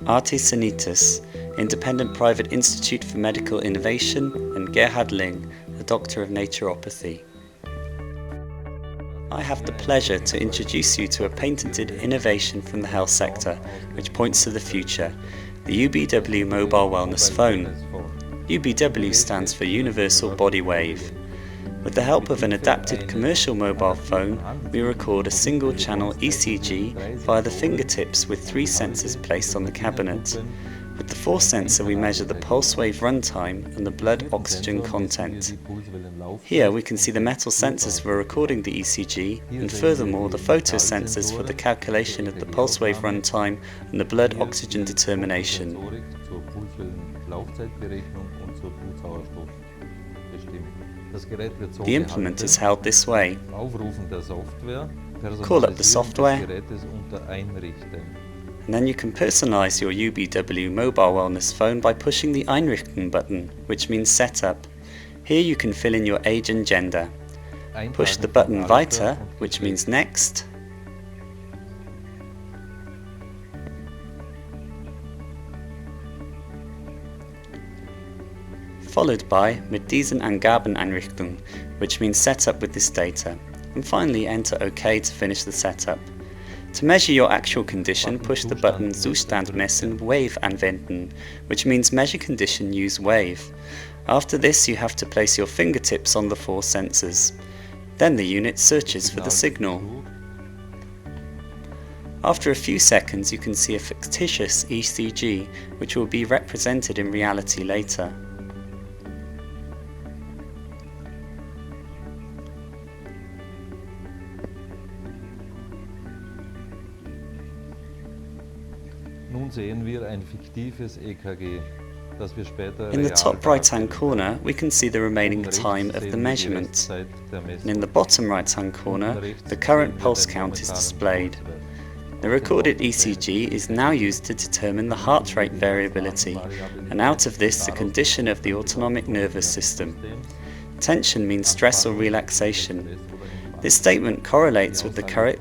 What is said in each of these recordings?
Arte Sanitas, Independent Private Institute for Medical Innovation, and Gerhard Ling, a Doctor of Naturopathy. I have the pleasure to introduce you to a patented innovation from the health sector, which points to the future, the UBW Mobile Wellness Phone. UBW stands for Universal Body Wave. With the help of an adapted commercial mobile phone, we record a single-channel ECG via the fingertips with 3 sensors placed on the cabinet. With the 4th sensor we measure the pulse wave runtime and the blood oxygen content. Here we can see the metal sensors for recording the ECG and furthermore the photo sensors for the calculation of the pulse wave runtime and the blood oxygen determination. The implement is held this way. Call up the software, and then you can personalize your UBW Mobile Wellness Phone by pushing the Einrichten button, which means setup. Here you can fill in your age and gender. Push the button Weiter, which means next. Followed by Mit diesen Angaben Einrichtung, which means setup with this data. And finally enter OK to finish the setup. To measure your actual condition, push the button Zustand messen Wave anwenden, which means measure condition use wave. After this you have to place your fingertips on the 4 sensors. Then the unit searches for the signal. After a few seconds you can see a fictitious ECG, which will be represented in reality later. Nun sehen wir ein fiktives EKG, das wir später in the top right-hand corner we can see the remaining time of the measurement, and in the bottom right-hand corner the current pulse count is displayed. The recorded ECG is now used to determine the heart rate variability, and out of this the condition of the autonomic nervous system. Tension means stress or relaxation. This statement correlates with the current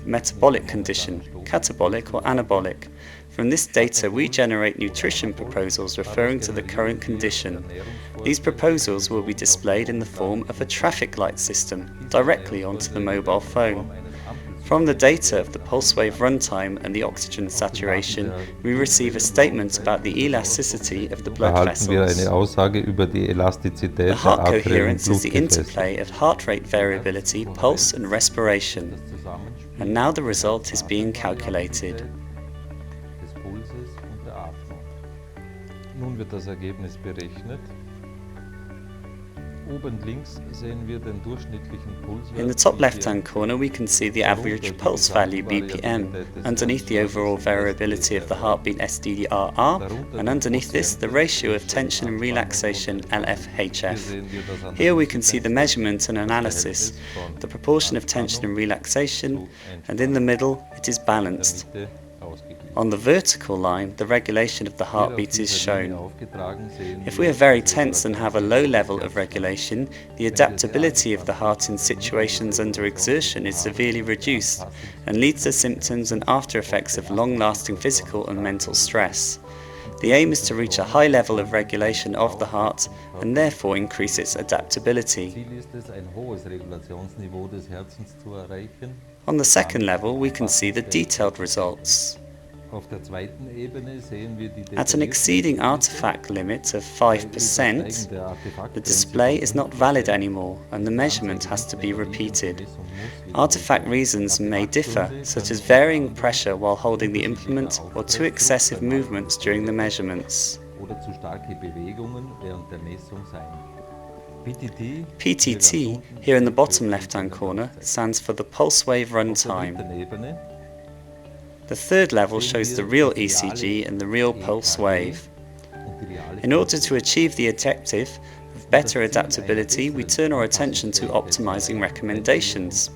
metabolic condition, catabolic or anabolic. From this data we generate nutrition proposals referring to the current condition. These proposals will be displayed in the form of a traffic light system directly onto the mobile phone. From the data of the pulse wave runtime and the oxygen saturation, we receive a statement about the elasticity of the blood vessels. The heart coherence is the interplay of heart rate variability, pulse and respiration. And now the result is being calculated. Nun wird das Ergebnis berechnet. Oben links sehen wir den durchschnittlichen Pulswert. In the top left-hand corner we can see the average pulse value BPM, underneath the overall variability of the heartbeat SDRR, and underneath this the ratio of tension and relaxation LFHF. Here we can see the measurement and analysis, the proportion of tension and relaxation, and in the middle it is balanced. On the vertical line, the regulation of the heartbeat is shown. If we are very tense and have a low level of regulation, the adaptability of the heart in situations under exertion is severely reduced and leads to symptoms and after effects of long-lasting physical and mental stress. The aim is to reach a high level of regulation of the heart and therefore increase its adaptability. On the second level, we can see the detailed results. At an exceeding artifact limit of 5%, the display is not valid anymore and the measurement has to be repeated. Artifact reasons may differ, such as varying pressure while holding the implement or too excessive movements during the measurements. PTT, here in the bottom left-hand corner, stands for the pulse wave runtime. The third level shows the real ECG and the real pulse wave. In order to achieve the objective of better adaptability, we turn our attention to optimizing recommendations.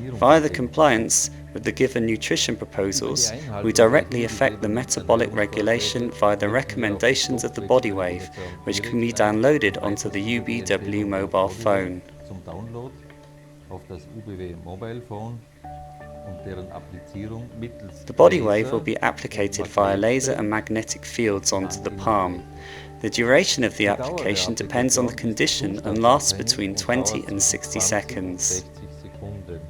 Via the compliance with the given nutrition proposals, we directly affect the metabolic regulation via the recommendations of the body wave, which can be downloaded onto the UBW mobile phone. und deren Applizierung mittels The body wave Laser will be applicated via laser and magnetic fields onto the palm. The duration of the Die Dauer der application depends on the Applikation ist condition and lasts zustandsabhängig between und 20 dauert and zwischen 60 20 und seconds. 60 Sekunden.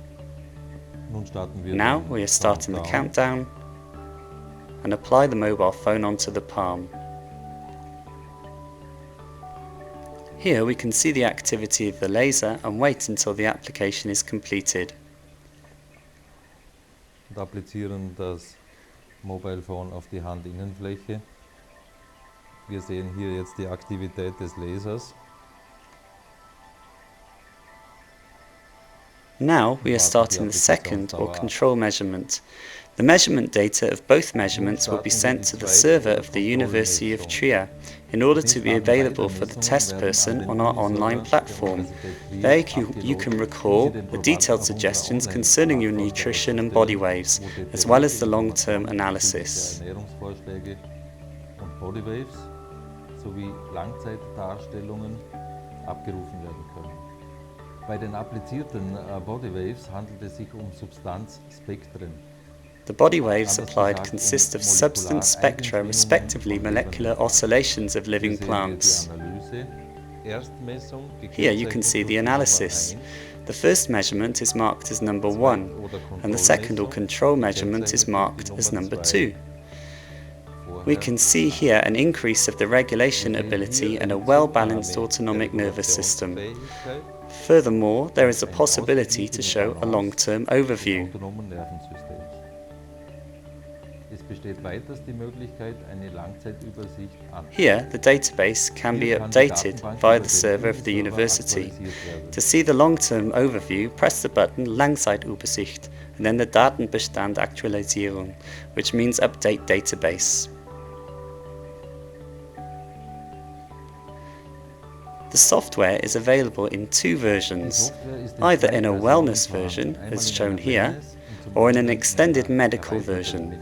Nun starten wir Now den we are starting the countdown and apply the mobile phone onto the palm. Here we can see the activity of the laser and wait until the application is completed. Und applizieren das Mobile Phone auf die Handinnenfläche. Wir sehen hier jetzt die Aktivität des Lasers. Now we are starting the second or control measurement. The measurement data of both measurements will be sent to the server of the University of Trier in order to be available for the test person on our online platform. There you can recall the detailed suggestions concerning your nutrition and body waves, as well as the long-term analysis. Ernährungsvorschläge und Bodywaves sowie Langzeitdarstellungen abgerufen werden können. Bei den applizierten Bodywaves handelt es sich Substanzspektren. The body waves applied consist of substance spectra, respectively molecular oscillations of living plants. Here you can see the analysis. The first measurement is marked as number 1, and the second or control measurement is marked as number 2. We can see here an increase of the regulation ability and a well-balanced autonomic nervous system. Furthermore, there is a possibility to show a long-term overview. Here, the database can be updated via the server of the university. To see the long-term overview, press the button Langzeitübersicht and then the Datenbestand Aktualisierung, which means update database. The software is available in two versions, either in a wellness version, as shown here, or in an extended medical version.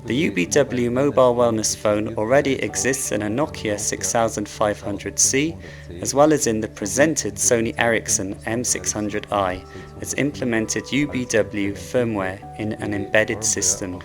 The UBW mobile wellness phone already exists in a Nokia 6500C, as well as in the presented Sony Ericsson M600i, as implemented UBW firmware in an embedded system.